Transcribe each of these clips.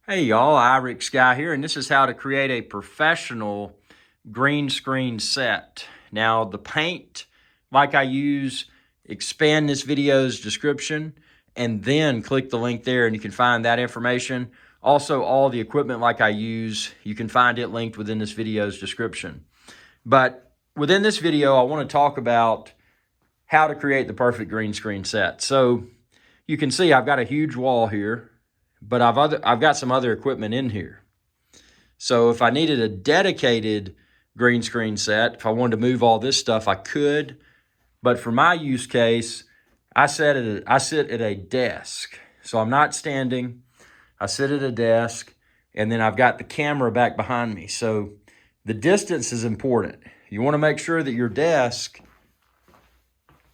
Hey y'all, Iric Sky here, and this is how to create a professional green screen set. Now the paint, like I use, expand this video's description and then click the link there and you can find that information. Also, all the equipment like I use, you can find it linked within this video's description. But within this video, I want to talk about how to create the perfect green screen set. So you can see I've got a huge wall here, but I've got some other equipment in here. So if I needed a dedicated green screen set, if I wanted to move all this stuff, I could. But for my use case, I sit at a desk. So I'm not standing. I sit at a desk, and then I've got the camera back behind me. So the distance is important. You want to make sure that your desk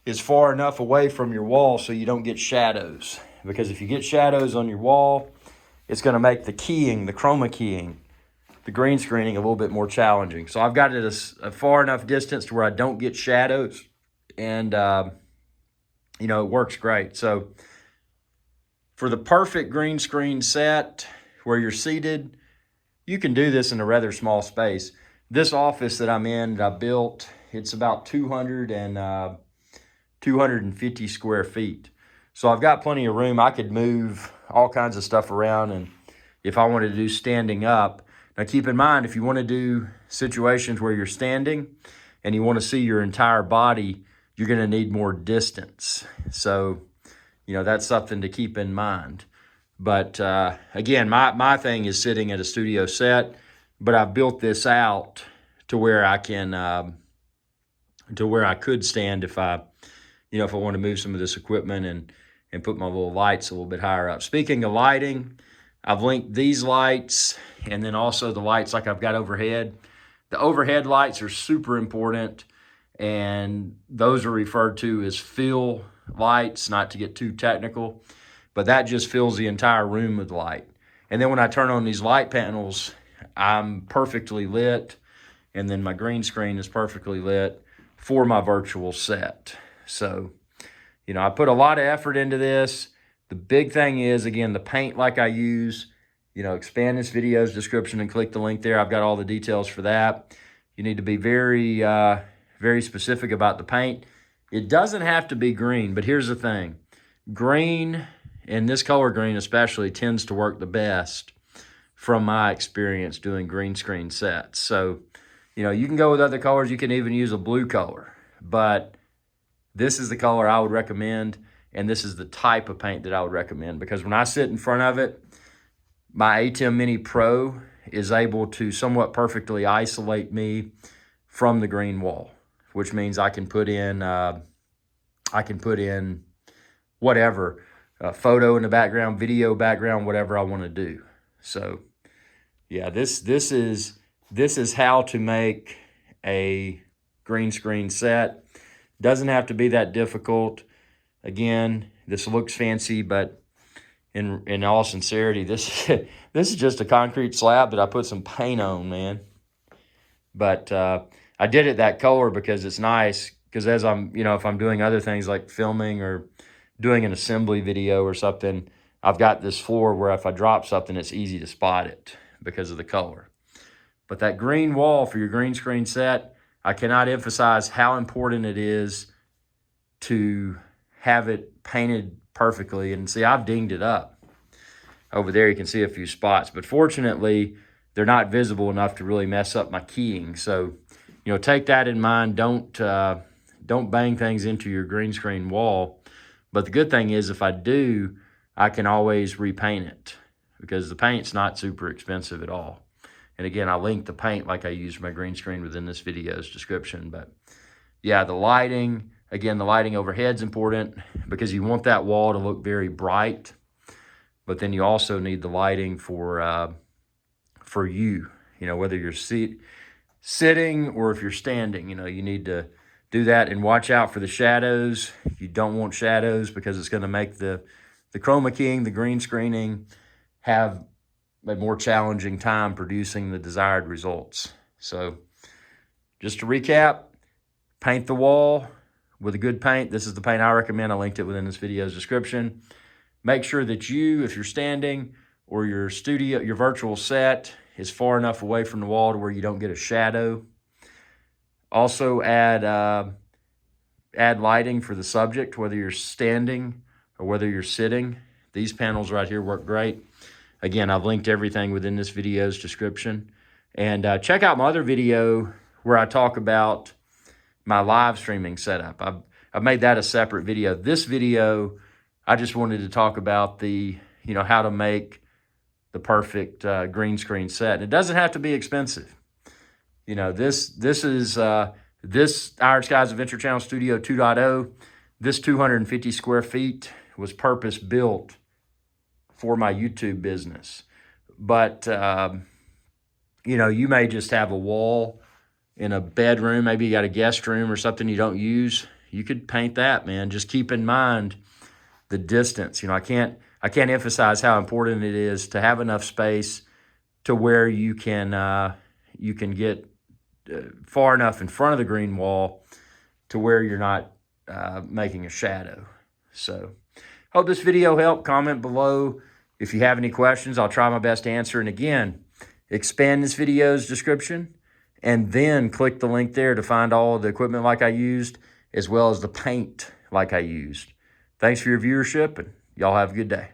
is far enough away from your wall so you don't get shadows. Because if you get shadows on your wall, it's going to make the keying, the chroma keying, the green screening a little bit more challenging. So I've got it a far enough distance to where I don't get shadows, and it works great. So for the perfect green screen set where you're seated, you can do this in a rather small space. This office that I'm in that I built, it's about 250 square feet. So I've got plenty of room. I could move all kinds of stuff around, and if I wanted to do standing up. Now keep in mind, if you want to do situations where you're standing and you want to see your entire body, you're going to need more distance. So, that's something to keep in mind. But again, my thing is sitting at a studio set, but I've built this out to where I can, could stand if I want to move some of this equipment and put my little lights a little bit higher up. Speaking of lighting, I've linked these lights and then also the lights like I've got overhead. The overhead lights are super important, and those are referred to as fill lights, not to get too technical, but that just fills the entire room with light. And then when I turn on these light panels, I'm perfectly lit, and then my green screen is perfectly lit for my virtual set. So, I put a lot of effort into this. The big thing is, again, the paint like I use. Expand this video's description and click the link there. I've got all the details for that. You need to be very, very specific about the paint. It doesn't have to be green, but here's the thing. Green, and this color green especially, tends to work the best from my experience doing green screen sets. So, you can go with other colors. You can even use a blue color, but this is the color I would recommend, and this is the type of paint that I would recommend, because when I sit in front of it, my ATEM Mini Pro is able to somewhat perfectly isolate me from the green wall, which means I can put in whatever, photo in the background, video background, whatever I want to do. So yeah, this is how to make a green screen set. Doesn't have to be that difficult. Again, this looks fancy, but in all sincerity, this is just a concrete slab that I put some paint on, man. But I did it that color because it's nice, because as I'm, if I'm doing other things like filming or doing an assembly video or something, I've got this floor where if I drop something, it's easy to spot it because of the color. But that green wall for your green screen set, I cannot emphasize how important it is to have it painted perfectly. And see, I've dinged it up. Over there, you can see a few spots, but fortunately, they're not visible enough to really mess up my keying. So, take that in mind. Don't bang things into your green screen wall. But the good thing is, if I do, I can always repaint it, because the paint's not super expensive at all. And again, I linked the paint like I used my green screen within this video's description. But yeah, the lighting, again, the lighting overhead's important because you want that wall to look very bright. But then you also need the lighting for you, whether you're sitting or if you're standing, you need to do that, and watch out for the shadows. You don't want shadows because it's going to make the chroma keying, the green screening, have a more challenging time producing the desired results. So just to recap, paint the wall with a good paint. This is the paint I recommend. I linked it within this video's description. Make sure that you, if you're standing or your studio, your virtual set is far enough away from the wall to where you don't get a shadow. Also add lighting for the subject, whether you're standing or whether you're sitting. These panels right here work great. Again, I've linked everything within this video's description. And check out my other video where I talk about my live streaming setup. I've made that a separate video. This video, I just wanted to talk about the, how to make the perfect green screen set. And it doesn't have to be expensive. This is Our Skies Adventure Channel Studio 2.0. This 250 square feet was purpose built for my YouTube business. But, you may just have a wall in a bedroom. Maybe you got a guest room or something you don't use. You could paint that, man. Just keep in mind the distance. I can't emphasize how important it is to have enough space to where you can get far enough in front of the green wall to where you're not making a shadow. So hope this video helped. Comment below if you have any questions. I'll try my best to answer. And again, expand this video's description and then click the link there to find all of the equipment like I used, as well as the paint like I used. Thanks for your viewership, and y'all have a good day.